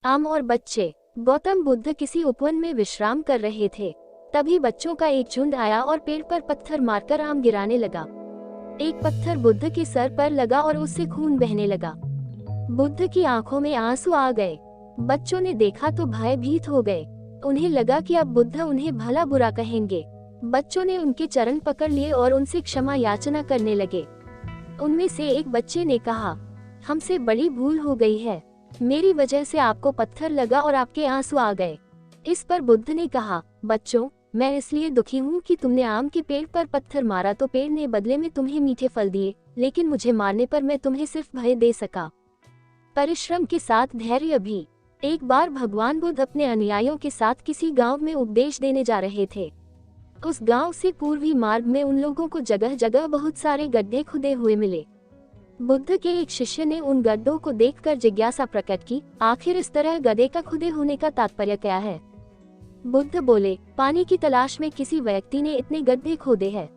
आम और बच्चे। गौतम बुद्ध किसी उपवन में विश्राम कर रहे थे। तभी बच्चों का एक झुंड आया और पेड़ पर पत्थर मारकर आम गिराने लगा। एक पत्थर बुद्ध के सर पर लगा और उससे खून बहने लगा। बुद्ध की आंखों में आंसू आ गए। बच्चों ने देखा तो भयभीत हो गए। उन्हें लगा कि अब बुद्ध उन्हें भला बुरा कहेंगे। बच्चों ने उनके चरण पकड़ लिए और उनसे क्षमा याचना करने लगे। उनमें से एक बच्चे ने कहा, हमसे बड़ी भूल हो गई है, मेरी वजह से आपको पत्थर लगा और आपके आंसू आ गए। इस पर बुद्ध ने कहा, बच्चों, मैं इसलिए दुखी हूँ कि तुमने आम के पेड़ पर पत्थर मारा तो पेड़ ने बदले में तुम्हें मीठे फल दिए, लेकिन मुझे मारने पर मैं तुम्हें सिर्फ भय दे सका। परिश्रम के साथ धैर्य भी। एक बार भगवान बुद्ध अपने अनुयायियों के साथ किसी गांव में उपदेश देने जा रहे थे। उस गांव से पूर्वी मार्ग में उन लोगों को जगह जगह बहुत सारे गड्ढे खुदे हुए मिले। बुद्ध के एक शिष्य ने उन गड्ढों को देखकर जिज्ञासा प्रकट की, आखिर इस तरह गड्ढे का खुदे होने का तात्पर्य क्या है? बुद्ध बोले, पानी की तलाश में किसी व्यक्ति ने इतने गड्ढे खोदे हैं।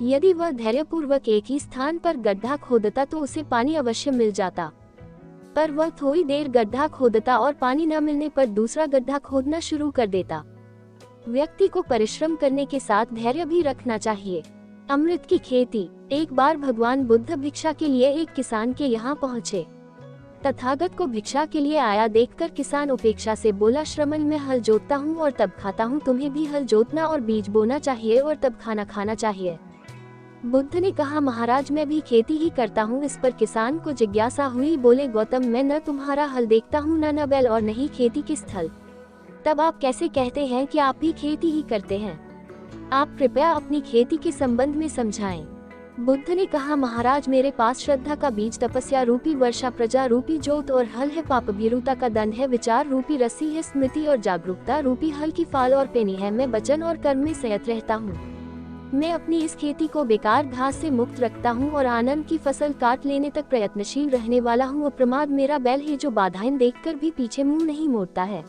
यदि वह धैर्यपूर्वक एक ही स्थान पर गड्ढा खोदता तो उसे पानी अवश्य मिल जाता, पर वह थोड़ी देर गड्ढा खोदता और पानी न मिलने पर दूसरा गड्ढा खोदना शुरू कर देता। व्यक्ति को परिश्रम करने के साथ धैर्य भी रखना चाहिए। अमृत की खेती। एक बार भगवान बुद्ध भिक्षा के लिए एक किसान के यहाँ पहुँचे। तथागत को भिक्षा के लिए आया देखकर किसान उपेक्षा से बोला, श्रमण मैं हल जोतता हूँ और तब खाता हूँ, तुम्हें भी हल जोतना और बीज बोना चाहिए और तब खाना खाना चाहिए। बुद्ध ने कहा, महाराज मैं भी खेती ही करता हूँ। इस पर किसान को जिज्ञासा हुई, बोले, गौतम मैं न तुम्हारा हल देखता हूँ, न बैल और नहीं खेती की स्थल, तब आप कैसे कहते हैं कि आप भी खेती ही करते हैं? आप कृपया अपनी खेती के संबंध में समझाएं। बुद्ध ने कहा, महाराज मेरे पास श्रद्धा का बीज, तपस्या रूपी वर्षा, प्रजा रूपी जोत और हल है, पाप भीरुता का दंड है, विचार रूपी रस्सी है, स्मृति और जागरूकता रूपी हल की फाल और पेनी है। मैं वचन और कर्म में संयत रहता हूँ। मैं अपनी इस खेती को बेकार घास से मुक्त रखता हूँ और आनंद की फसल काट लेने तक प्रयत्नशील रहने वाला हूँ। अप्रमाद मेरा बैल है जो बाधाएं देखकर भी पीछे मुंह नहीं मोड़ता है,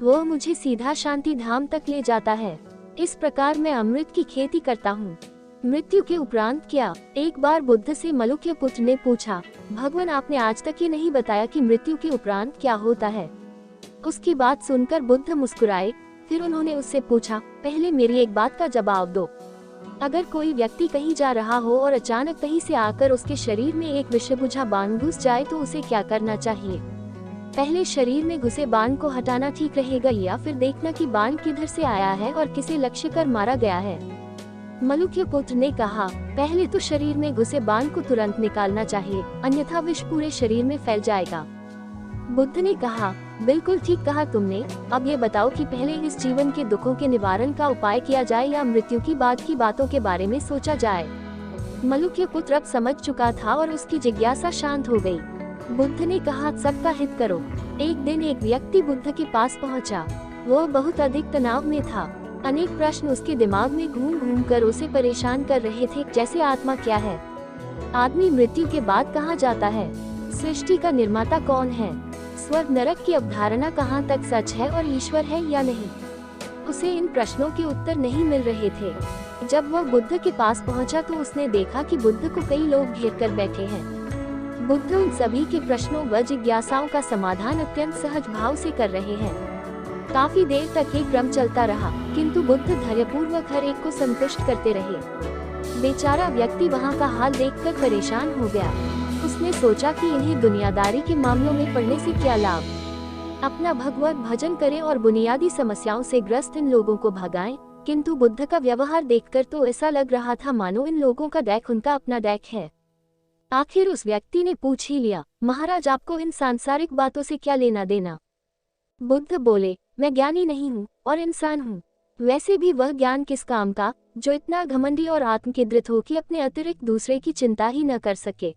वो मुझे सीधा शांति धाम तक ले जाता है। इस प्रकार मैं अमृत की खेती करता हूँ। मृत्यु के उपरांत क्या? एक बार बुद्ध से मलुक्य पुत्र ने पूछा, भगवान आपने आज तक ये नहीं बताया कि मृत्यु के उपरांत क्या होता है। उसकी बात सुनकर बुद्ध मुस्कुराए। फिर उन्होंने उससे पूछा, पहले मेरी एक बात का जवाब दो। अगर कोई व्यक्ति कहीं जा रहा हो और अचानक कहीं से आकर उसके शरीर में एक विषबुझा बाण घुस जाए तो उसे क्या करना चाहिए? पहले शरीर में घुसे बाण को हटाना ठीक रहेगा या फिर देखना कि बाण किधर से आया है और किसे लक्ष्य कर मारा गया है? मलुक्य पुत्र ने कहा, पहले तो शरीर में घुसे बाण को तुरंत निकालना चाहिए, अन्यथा विष पूरे शरीर में फैल जाएगा। बुद्ध ने कहा, बिल्कुल ठीक कहा तुमने। अब ये बताओ कि पहले इस जीवन के दुखों के निवारण का उपाय किया जाए या मृत्यु की बाद की बातों के बारे में सोचा जाए? मलुक्य पुत्र अब समझ चुका था और उसकी जिज्ञासा शांत हो गई। बुद्ध ने कहा, सबका हित करो। एक दिन एक व्यक्ति बुद्ध के पास पहुंचा। वो बहुत अधिक तनाव में था। अनेक प्रश्न उसके दिमाग में घूम घूम कर उसे परेशान कर रहे थे, जैसे आत्मा क्या है, आदमी मृत्यु के बाद कहाँ जाता है, सृष्टि का निर्माता कौन है, स्वर्ग नरक की अवधारणा कहाँ तक सच है और ईश्वर है या नहीं। उसे इन प्रश्नों के उत्तर नहीं मिल रहे थे। जब वह बुद्ध के पास पहुंचा तो उसने देखा कि बुद्ध को कई लोग घेर कर बैठे हैं। बुद्ध उन सभी के प्रश्नों व जिज्ञासाओं का समाधान अत्यंत सहज भाव से कर रहे हैं। काफी देर तक ये क्रम चलता रहा, किंतु बुद्ध धैर्यपूर्वक हर एक को संतुष्ट करते रहे। बेचारा व्यक्ति वहाँ का हाल देखकर परेशान हो गया। उसने सोचा कि इन्हें दुनियादारी के मामलों में पड़ने से क्या लाभ, अपना भगवत भजन करें और बुनियादी समस्याओं से ग्रस्त इन लोगों को भगाएं। किंतु बुद्ध का व्यवहार देखकर तो ऐसा लग रहा था मानो इन लोगों का डैक उनका अपना डैक है। आखिर उस व्यक्ति ने पूछ ही लिया, महाराज आपको इन सांसारिक बातों से क्या लेना देना? बुद्ध बोले, मैं ज्ञानी नहीं हूँ और इंसान हूँ। वैसे भी वह ज्ञान किस काम का जो इतना घमंडी और आत्मकेंद्रित हो कि अपने अतिरिक्त दूसरे की चिंता ही न कर सके।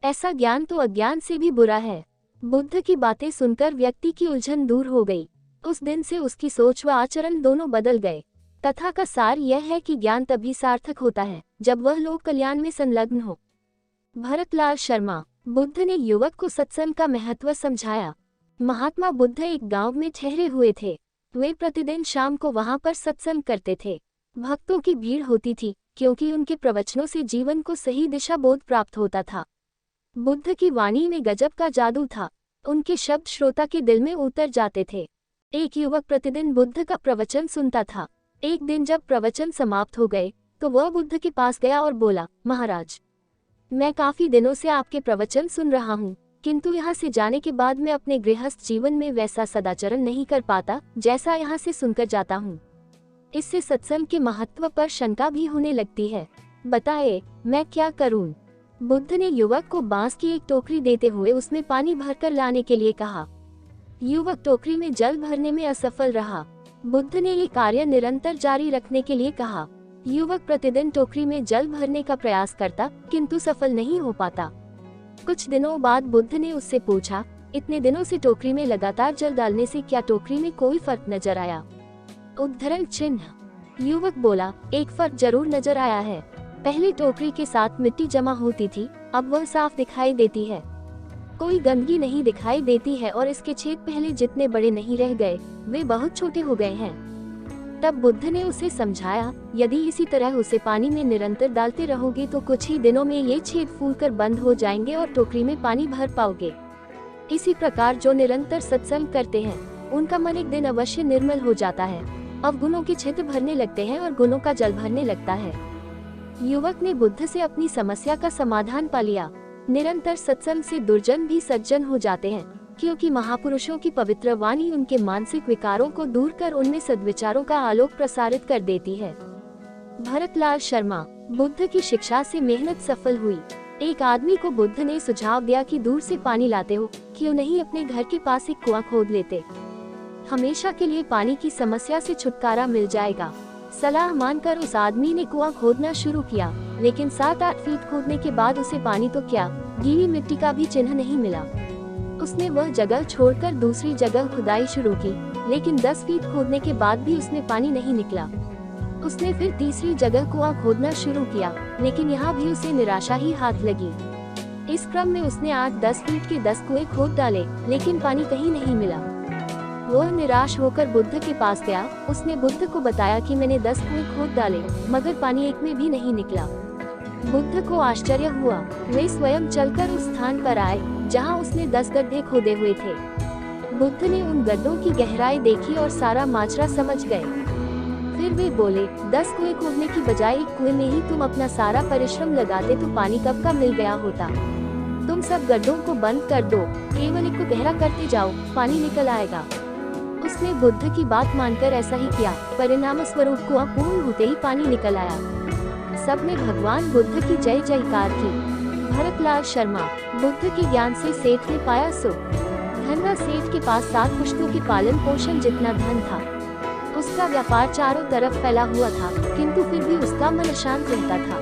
ऐसा ज्ञान तो अज्ञान से भी बुरा है। बुद्ध की बातें सुनकर व्यक्ति की उलझन दूर हो गई। उस दिन से उसकी सोच व आचरण दोनों बदल गए। कथा का सार यह है कि ज्ञान तभी सार्थक होता है जब वह लोक कल्याण में संलग्न हो। भरतलाल शर्मा। बुद्ध ने युवक को सत्संग का महत्व समझाया। महात्मा बुद्ध एक गांव में ठहरे हुए थे। वे प्रतिदिन शाम को वहां पर सत्संग करते थे। भक्तों की भीड़ होती थी क्योंकि उनके प्रवचनों से जीवन को सही दिशा बोध प्राप्त होता था। बुद्ध की वाणी में गजब का जादू था। उनके शब्द श्रोता के दिल में उतर जाते थे। एक युवक प्रतिदिन बुद्ध का प्रवचन सुनता था। एक दिन जब प्रवचन समाप्त हो गए तो वह बुद्ध के पास गया और बोला, महाराज, मैं काफी दिनों से आपके प्रवचन सुन रहा हूँ, किंतु यहाँ से जाने के बाद मैं अपने गृहस्थ जीवन में वैसा सदाचरण नहीं कर पाता जैसा यहाँ से सुनकर जाता हूँ। इससे सत्संग के महत्व पर शंका भी होने लगती है। बताए, मैं क्या करूँ? बुद्ध ने युवक को बांस की एक टोकरी देते हुए उसमें पानी भरकर लाने के लिए कहा। युवक टोकरी में जल भरने में असफल रहा। बुद्ध ने ये कार्य निरंतर जारी रखने के लिए कहा। युवक प्रतिदिन टोकरी में जल भरने का प्रयास करता, किंतु सफल नहीं हो पाता। कुछ दिनों बाद बुद्ध ने उससे पूछा, इतने दिनों से टोकरी में लगातार जल डालने से क्या टोकरी में कोई फर्क नजर आया? उद्धरण चिन्ह। युवक बोला, एक फर्क जरूर नजर आया है। पहले टोकरी के साथ मिट्टी जमा होती थी, अब वह साफ दिखाई देती है। कोई गंदगी नहीं दिखाई देती है और इसके छेद पहले जितने बड़े नहीं रह गए, वे बहुत छोटे हो गए हैं। तब बुद्ध ने उसे समझाया, यदि इसी तरह उसे पानी में निरंतर डालते रहोगे तो कुछ ही दिनों में ये छेद फूलकर बंद हो जाएंगे और टोकरी में पानी भर पाओगे। इसी प्रकार जो निरंतर सत्संग करते हैं, उनका मन एक दिन अवश्य निर्मल हो जाता है। अवगुणों के छिद्र भरने लगते हैं और गुणों का जल भरने लगता है। युवक ने बुद्ध से अपनी समस्या का समाधान पा लिया। निरंतर सत्संग से दुर्जन भी सज्जन हो जाते हैं, क्योंकि महापुरुषों की पवित्र वाणी उनके मानसिक विकारों को दूर कर उनमें सद्विचारों का आलोक प्रसारित कर देती है। भरतलाल शर्मा। बुद्ध की शिक्षा से मेहनत सफल हुई। एक आदमी को बुद्ध ने सुझाव दिया कि दूर से पानी लाते हो, क्यों नहीं अपने घर के पास एक कुआं खोद लेते? हमेशा के लिए पानी की समस्या से छुटकारा मिल जाएगा। सलाह मानकर उस आदमी ने कुआं खोदना शुरू किया, लेकिन 7-8 फीट खोदने के बाद उसे पानी तो क्या, गीली मिट्टी का भी चिन्ह नहीं मिला। उसने वह जगह छोड़कर दूसरी जगह खुदाई शुरू की, लेकिन 10 फीट खोदने के बाद भी उसमें पानी नहीं निकला। उसने फिर तीसरी जगह कुआं खोदना शुरू किया, लेकिन यहाँ भी उसे निराशा ही हाथ लगी। इस क्रम में उसने 8-10 फीट के 10 कुएं खोद डाले, लेकिन पानी कहीं नहीं मिला। वह निराश होकर बुद्ध के पास गया। उसने बुद्ध को बताया कि मैंने 10 कुएं खोद डाले, मगर पानी एक में भी नहीं निकला। बुद्ध को आश्चर्य हुआ। वे स्वयं चलकर उस स्थान पर आए जहां उसने 10 गड्ढे खोदे हुए थे। बुद्ध ने उन गड्ढों की गहराई देखी और सारा माजरा समझ गए। फिर वे बोले, 10 कुएं खोदने की बजाय एक कुएं में ही तुम अपना सारा परिश्रम लगाते तो पानी कब का मिल गया होता। तुम सब गड्ढों को बंद कर दो, केवल एक को गहरा करते जाओ, पानी निकल आएगा। उसने बुद्ध की बात मानकर ऐसा ही किया। परिणाम स्वरूप कुआं पूर्ण होते ही पानी निकल आया। सबने भगवान बुद्ध की जय जयकार की। भरतलाल शर्मा। बुद्ध के ज्ञान से सेठ ने पाया सुख। धनवा सेठ के पास 7 पुश्तों के पालन पोषण जितना धन था। उसका व्यापार चारों तरफ फैला हुआ था, किंतु फिर भी उसका मन अशांत रहता था।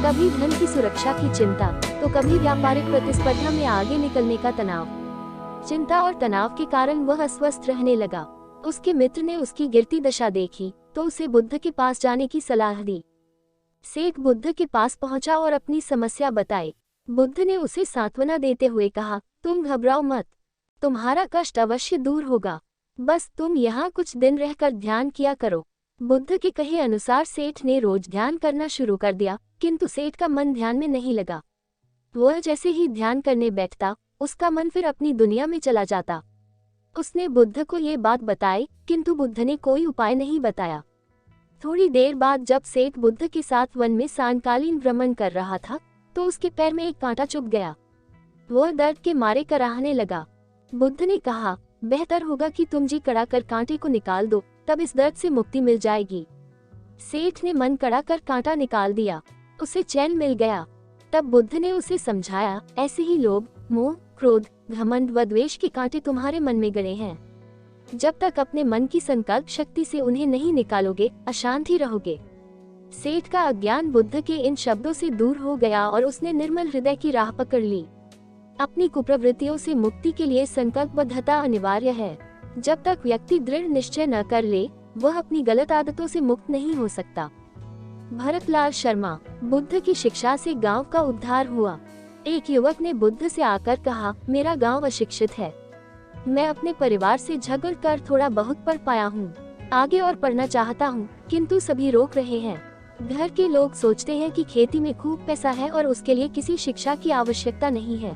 कभी धन की सुरक्षा की चिंता, तो कभी व्यापारिक प्रतिस्पर्धा में आगे निकलने का तनाव। चिंता और तनाव के कारण वह अस्वस्थ रहने लगा। उसके मित्र ने उसकी गिरती दशा देखी तो उसे बुद्ध के पास जाने की सलाह दी। सेठ बुद्ध के पास पहुंचा और अपनी समस्या बताई। बुद्ध ने उसे सांत्वना देते हुए कहा, तुम घबराओ मत, तुम्हारा कष्ट अवश्य दूर होगा, बस तुम यहाँ कुछ दिन रहकर ध्यान किया करो। बुद्ध के कहे अनुसार सेठ ने रोज ध्यान करना शुरू कर दिया, किंतु सेठ का मन ध्यान में नहीं लगा। वह जैसे ही ध्यान करने बैठता, उसका मन फिर अपनी दुनिया में चला जाता। उसने बुद्ध को ये बात बताई, किंतु बुद्ध ने कोई उपाय नहीं बताया। थोड़ी देर बाद जब सेठ बुद्ध के साथ वन में सांकालीन भ्रमण कर रहा था, तो उसके पैर में एक कांटा चुभ गया। वह दर्द के मारे कराहने लगा। बुद्ध ने कहा, बेहतर होगा कि तुम जी कड़ा कर कांटे को निकाल दो, तब इस दर्द से मुक्ति मिल जाएगी। सेठ ने मन कड़ा कर कांटा निकाल दिया, उसे चैन मिल गया। तब बुद्ध ने उसे समझाया, ऐसे ही लोभ, मोह, क्रोध, घमंड व द्वेष के कांटे तुम्हारे मन में गड़े हैं। जब तक अपने मन की संकल्प शक्ति से उन्हें नहीं निकालोगे, अशांत ही रहोगे। सेठ का अज्ञान बुद्ध के इन शब्दों से दूर हो गया और उसने निर्मल हृदय की राह पकड़ ली। अपनी कुप्रवृत्तियों से मुक्ति के लिए संकल्पबद्धता अनिवार्य है। जब तक व्यक्ति दृढ़ निश्चय न कर ले, वह अपनी गलत आदतों से मुक्त नहीं हो सकता। भरतलाल शर्मा। बुद्ध की शिक्षा से गांव का उद्धार हुआ। एक युवक ने बुद्ध से आकर कहा, मेरा गांव अशिक्षित है, मैं अपने परिवार से झगड़ कर थोड़ा बहुत पढ़ पाया हूँ, आगे और पढ़ना चाहता हूँ, किंतु सभी रोक रहे हैं। घर के लोग सोचते हैं कि खेती में खूब पैसा है और उसके लिए किसी शिक्षा की आवश्यकता नहीं है।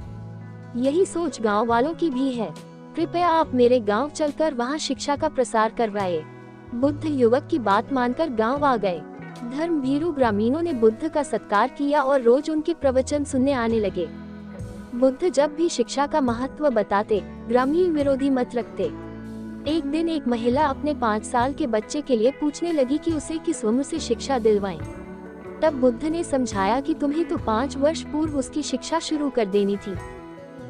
यही सोच गांव वालों की भी है। कृपया आप मेरे गांव चलकर वहां शिक्षा का प्रसार करवाए। बुद्ध युवक की बात मानकर गांव आ गए। धर्मभीरू ग्रामीणों ने बुद्ध का सत्कार किया और रोज उनके प्रवचन सुनने आने लगे। बुद्ध जब भी शिक्षा का महत्व बताते, ग्रामीण विरोधी मत रखते। एक दिन एक महिला अपने 5 साल के बच्चे के लिए पूछने लगी कि उसे किस उम्र से शिक्षा दिलवाएं। तब बुद्ध ने समझाया कि तुम्हें तो 5 वर्ष पूर्व उसकी शिक्षा शुरू कर देनी थी।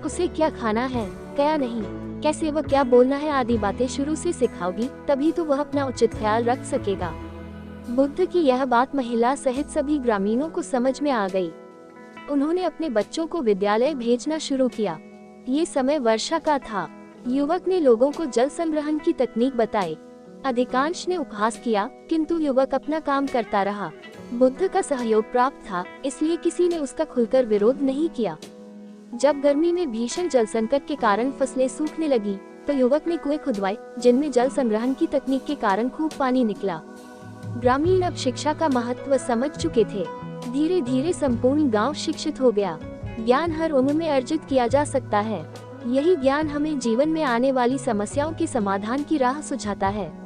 उसे क्या खाना है, क्या नहीं, कैसे वह क्या बोलना है आदि बातें शुरू से सिखाओगी, तभी तो वह अपना उचित ख्याल रख सकेगा। बुद्ध की यह बात महिला सहित सभी ग्रामीणों को समझ में आ गई। उन्होंने अपने बच्चों को विद्यालय भेजना शुरू किया। ये समय वर्षा का था। युवक ने लोगों को जल संग्रहण की तकनीक बताई। अधिकांश ने उपहास किया, किंतु युवक अपना काम करता रहा। बुद्ध का सहयोग प्राप्त था, इसलिए किसी ने उसका खुलकर विरोध नहीं किया। जब गर्मी में भीषण जल संकट के कारण फसलें सूखने लगी, तो युवक ने कुएं खुदवाए, जिनमें जल संग्रहण की तकनीक के कारण खूब पानी निकला। ग्रामीण अब शिक्षा का महत्व समझ चुके थे। धीरे धीरे संपूर्ण गांव शिक्षित हो गया। ज्ञान हर उम्र में अर्जित किया जा सकता है। यही ज्ञान हमें जीवन में आने वाली समस्याओं के समाधान की राह सुझाता है।